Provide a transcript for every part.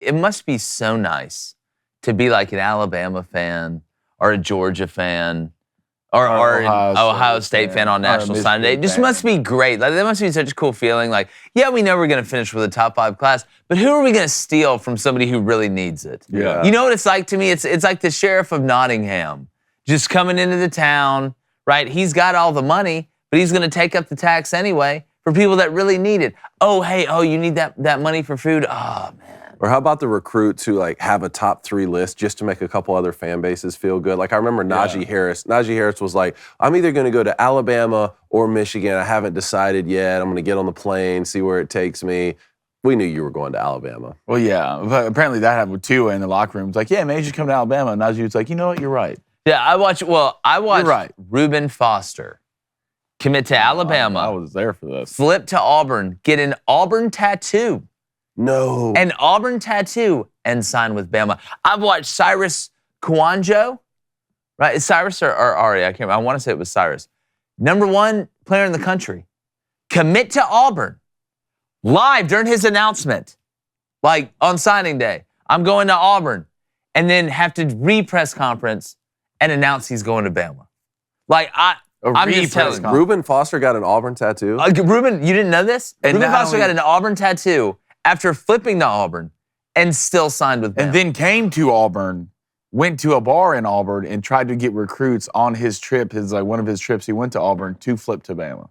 it must be so nice to be like an Alabama fan or a Georgia fan or an Ohio State fan on National Signing Day. It just must be great. Like, that must be such a cool feeling. Like, yeah, we know we're going to finish with a top 5 class, but who are we going to steal from somebody who really needs it? Yeah. You know what it's like to me? It's like the sheriff of Nottingham just coming into the town, right? He's got all the money, but he's going to take up the tax anyway for people that really need it. Oh, hey, you need that money for food? Oh, man. Or how about the recruits who like have a top 3 list just to make a couple other fan bases feel good? Like I remember Najee Harris. Najee Harris was like, I'm either going to go to Alabama or Michigan. I haven't decided yet. I'm going to get on the plane, see where it takes me. We knew you were going to Alabama. Well, yeah. But apparently that happened with Tua in the locker room. It's like, yeah, man, you should come to Alabama. And Najee was like, you know what? You're right. Yeah, I watched Reuben Foster commit to Alabama. I was there for this. Flip to Auburn, get an Auburn tattoo. No. An Auburn tattoo and sign with Bama. I've watched Cyrus Kouandjio, right? Is Cyrus or Ari? I can't remember. I want to say it was Cyrus. #1 player in the country. Commit to Auburn. Live during his announcement. Like on signing day. I'm going to Auburn. And then have to re-press conference and announce he's going to Bama. Like, I'm just telling you. Reuben Foster got an Auburn tattoo? Reuben, you didn't know this? And Reuben Foster got an Auburn tattoo after flipping to Auburn and still signed with Bama. And then came to Auburn, went to a bar in Auburn and tried to get recruits on his trip, one of his trips. He went to Auburn to flip to Bama.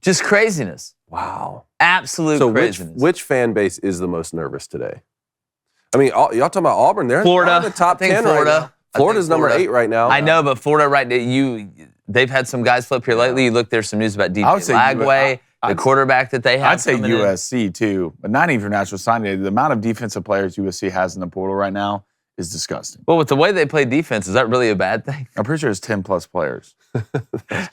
Just craziness. Wow. Absolute craziness. So which fan base is the most nervous today? I mean, y'all talking about Auburn. They're Florida. in the top 10 Florida. right now. Florida's number 8 right now. I know, but Florida they've had some guys flip here lately. You look, there's some news about DJ Lagway, the quarterback that they have. I'd say USC too, but not even for National Signing Day. The amount of defensive players USC has in the portal right now is disgusting. Well, with the way they play defense, is that really a bad thing? I'm pretty sure it's 10+ players.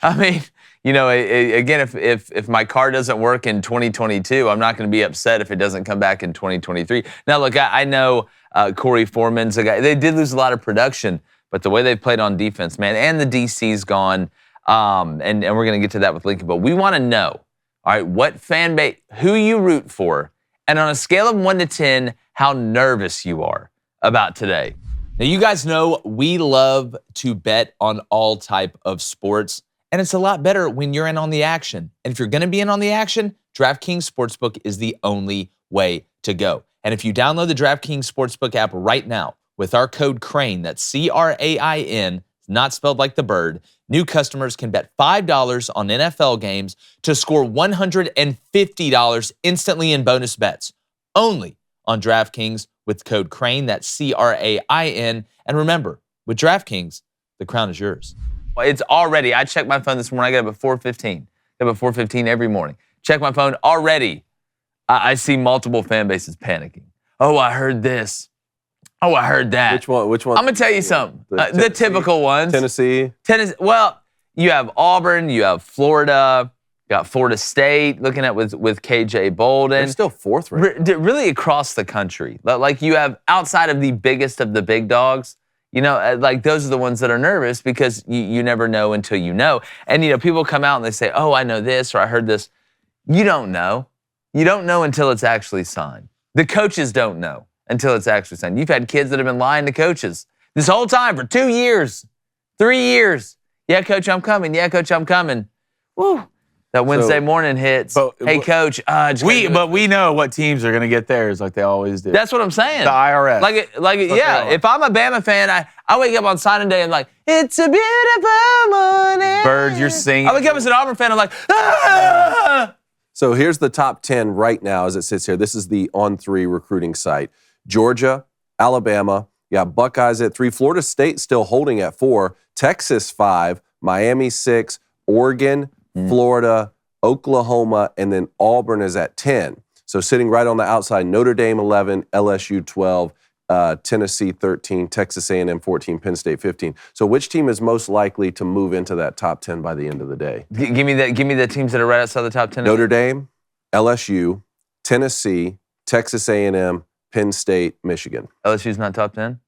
I mean, again, if my car doesn't work in 2022, I'm not going to be upset if it doesn't come back in 2023. Now, look, I know Corey Foreman's a guy. They did lose a lot of production, but the way they've played on defense, man, and the DC's gone, and we're going to get to that with Lincoln, but we want to know, all right, what fan base, who you root for, and on a scale of 1 to 10, how nervous you are about today. Now, you guys know we love to bet on all type of sports, and it's a lot better when you're in on the action. And if you're going to be in on the action, DraftKings Sportsbook is the only way to go. And if you download the DraftKings Sportsbook app right now with our code CRANE, that's CRAIN, not spelled like the bird, new customers can bet $5 on NFL games to score $150 instantly in bonus bets. Only on DraftKings with code CRANE, that's CRAIN. And remember, with DraftKings, the crown is yours. It's already, I checked my phone this morning, I get up at 4:15. Get up at 4:15 every morning. Check my phone already. I see multiple fan bases panicking. Oh, I heard this. Oh, I heard that. Which one? I'm going to tell you something. The typical ones. Tennessee. Well, you have Auburn, you have Florida, you got Florida State looking at with KJ Bolden. They're still 4th right now. Really across the country. Like you have outside of the biggest of the big dogs, like those are the ones that are nervous because you never know until you know. And, people come out and they say, oh, I know this or I heard this. You don't know. You don't know until it's actually signed. The coaches don't know until it's actually signed. You've had kids that have been lying to coaches this whole time for 2 years, 3 years. Yeah, coach, I'm coming. Yeah, coach, I'm coming. Woo. That Wednesday morning hits. Hey, coach. But we know what teams are going to get theirs like they always do. That's what I'm saying. The IRS. If I'm a Bama fan, I wake up on signing day and like, it's a beautiful morning. Birds, you're singing. I wake up as an Auburn fan, I'm like, ah! So here's the top 10 right now as it sits here. This is the On3 recruiting site. Georgia, Alabama, you got Buckeyes at 3, Florida State still holding at 4, Texas 5, Miami 6, Oregon, Florida, Oklahoma, and then Auburn is at 10. So sitting right on the outside, Notre Dame 11, LSU 12, Tennessee 13, Texas A&M 14, Penn State 15. So which team is most likely to move into that top 10 by the end of the day? Give me the teams that are right outside the top 10. Notre Dame, LSU, Tennessee, Texas A&M, Penn State, Michigan. LSU's not top 10?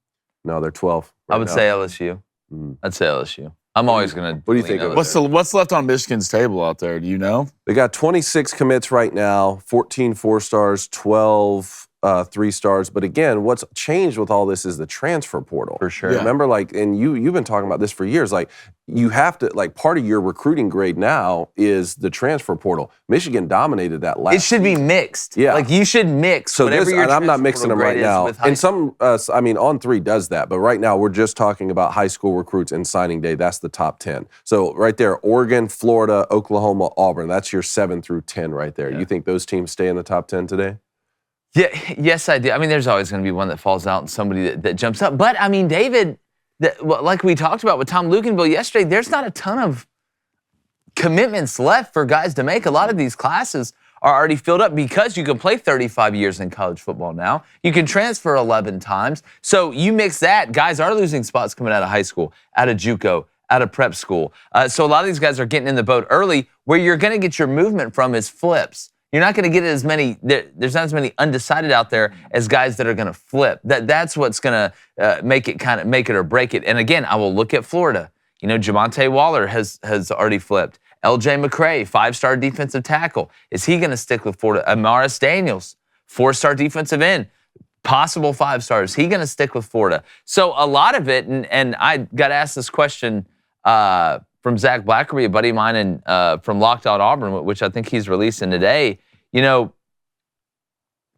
No, they're 12. I would say LSU. I'd say LSU. I'm always going to. What do you think? What's left on Michigan's table out there? Do you know? They got 26 commits right now, 14 4-stars, 12 3 stars. But again, what's changed with all this is the transfer portal. For sure. Yeah. Remember, like, and you've been talking about this for years. Like, you have to, like, part of your recruiting grade now is the transfer portal. Michigan dominated that last. It should be mixed. Yeah. Like you should mix So whatever this, your and I'm not transfer mixing them portal right grade is now. with high And some, I mean, On3 does that, but right now we're just talking about high school recruits and signing day. That's the top 10. So right there, Oregon, Florida, Oklahoma, Auburn. That's your 7 through 10 right there. Yeah. You think those teams stay in the top 10 today? Yeah, yes, I do. I mean, there's always going to be one that falls out and somebody that jumps up. But, I mean, David, like we talked about with Tom Luganville yesterday, there's not a ton of commitments left for guys to make. A lot of these classes are already filled up because you can play 35 years in college football now. You can transfer 11 times. So you mix that, guys are losing spots coming out of high school, out of JUCO, out of prep school. So a lot of these guys are getting in the boat early. Where you're going to get your movement from is flips. You're not going to get as many, there's not as many undecided out there as guys that are going to flip. That's what's going to make it or break it. And again, I will look at Florida. You know, Jamonte Waller has already flipped. LJ McCray, 5-star defensive tackle. Is he going to stick with Florida? Amaris Daniels, 4-star defensive end, possible 5 stars. He going to stick with Florida? So a lot of it, and I got asked this question from Zach Blackerby, a buddy of mine, and from Locked On Auburn, which I think he's releasing today. You know,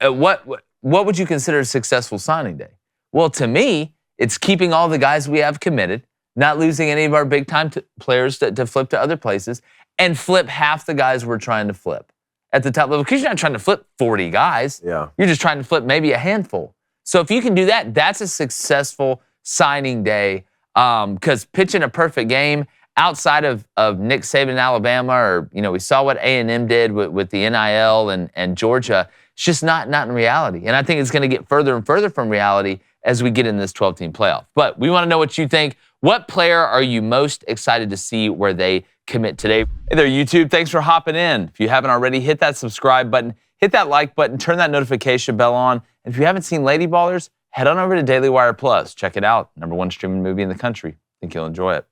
what would you consider a successful signing day? Well, to me, it's keeping all the guys we have committed, not losing any of our big-time players to flip to other places, and flip half the guys we're trying to flip at the top level. Because you're not trying to flip 40 guys. Yeah. You're just trying to flip maybe a handful. So if you can do that, that's a successful signing day. Because pitching a perfect game outside of Nick Saban in Alabama, or, you know, we saw what A&M did with the NIL and Georgia, it's just not in reality. And I think it's going to get further and further from reality as we get in this 12-team playoff. But we want to know what you think. What player are you most excited to see where they commit today? Hey there, YouTube. Thanks for hopping in. If you haven't already, hit that subscribe button, hit that like button, turn that notification bell on. And if you haven't seen Lady Ballers, head on over to Daily Wire Plus. Check it out. #1 streaming movie in the country. Think you'll enjoy it.